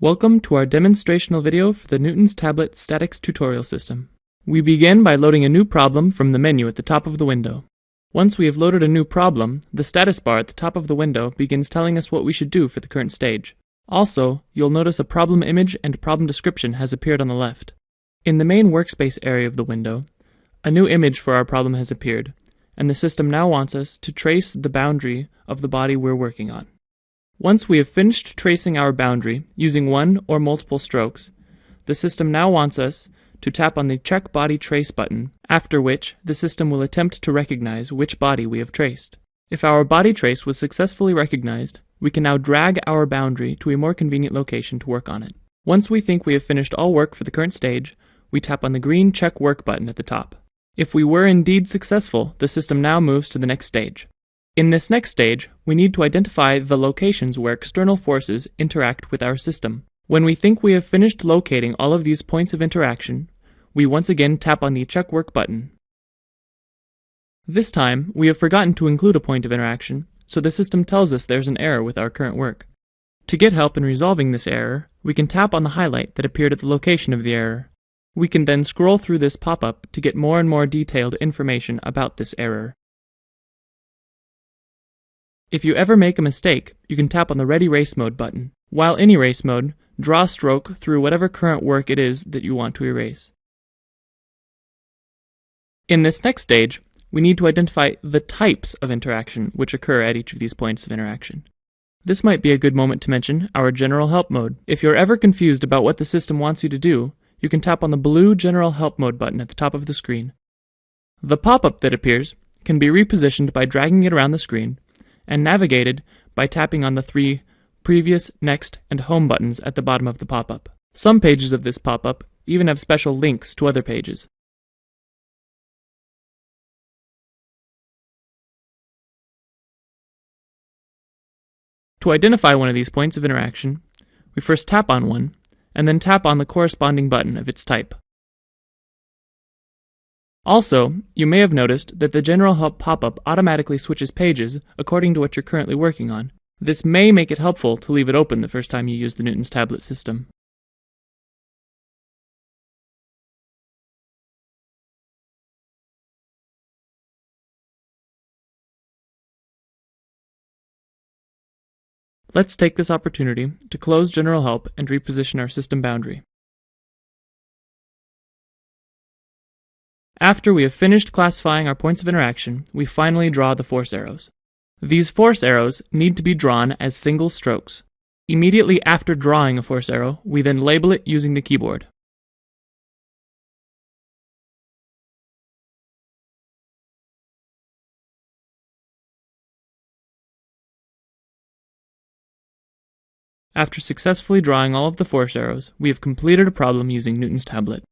Welcome to our demonstrational video for the Newton's Tablet Statics Tutorial System. We begin by loading a new problem from the menu at the top of the window. Once we have loaded a new problem, the status bar at the top of the window begins telling us what we should do for the current stage. Also, you'll notice a problem image and problem description has appeared on the left. In the main workspace area of the window, a new image for our problem has appeared, and the system now wants us to trace the boundary of the body we're working on. Once we have finished tracing our boundary using one or multiple strokes, the system now wants us to tap on the Check Body Trace button, after which the system will attempt to recognize which body we have traced. If our body trace was successfully recognized, we can now drag our boundary to a more convenient location to work on it. Once we think we have finished all work for the current stage, we tap on the green Check Work button at the top. If we were indeed successful, the system now moves to the next stage. In this next stage, we need to identify the locations where external forces interact with our system. When we think we have finished locating all of these points of interaction, we once again tap on the Check Work button. This time, we have forgotten to include a point of interaction, so the system tells us there's an error with our current work. To get help in resolving this error, we can tap on the highlight that appeared at the location of the error. We can then scroll through this pop-up to get more and more detailed information about this error. If you ever make a mistake, you can tap on the Red Erase Mode button. While in Erase Mode, draw a stroke through whatever current work it is that you want to erase. In this next stage, we need to identify the types of interaction which occur at each of these points of interaction. This might be a good moment to mention our General Help mode. If you're ever confused about what the system wants you to do, you can tap on the blue General Help mode button at the top of the screen. The pop-up that appears can be repositioned by dragging it around the screen, and navigated by tapping on the three Previous, Next, and Home buttons at the bottom of the pop-up. Some pages of this pop-up even have special links to other pages. To identify one of these points of interaction, we first tap on one, and then tap on the corresponding button of its type. Also, you may have noticed that the General Help pop-up automatically switches pages according to what you're currently working on. This may make it helpful to leave it open the first time you use the Newton's tablet system. Let's take this opportunity to close General Help and reposition our system boundary. After we have finished classifying our points of interaction, we finally draw the force arrows. These force arrows need to be drawn as single strokes. Immediately after drawing a force arrow, we then label it using the keyboard. After successfully drawing all of the force arrows, we have completed a problem using Newton's tablet.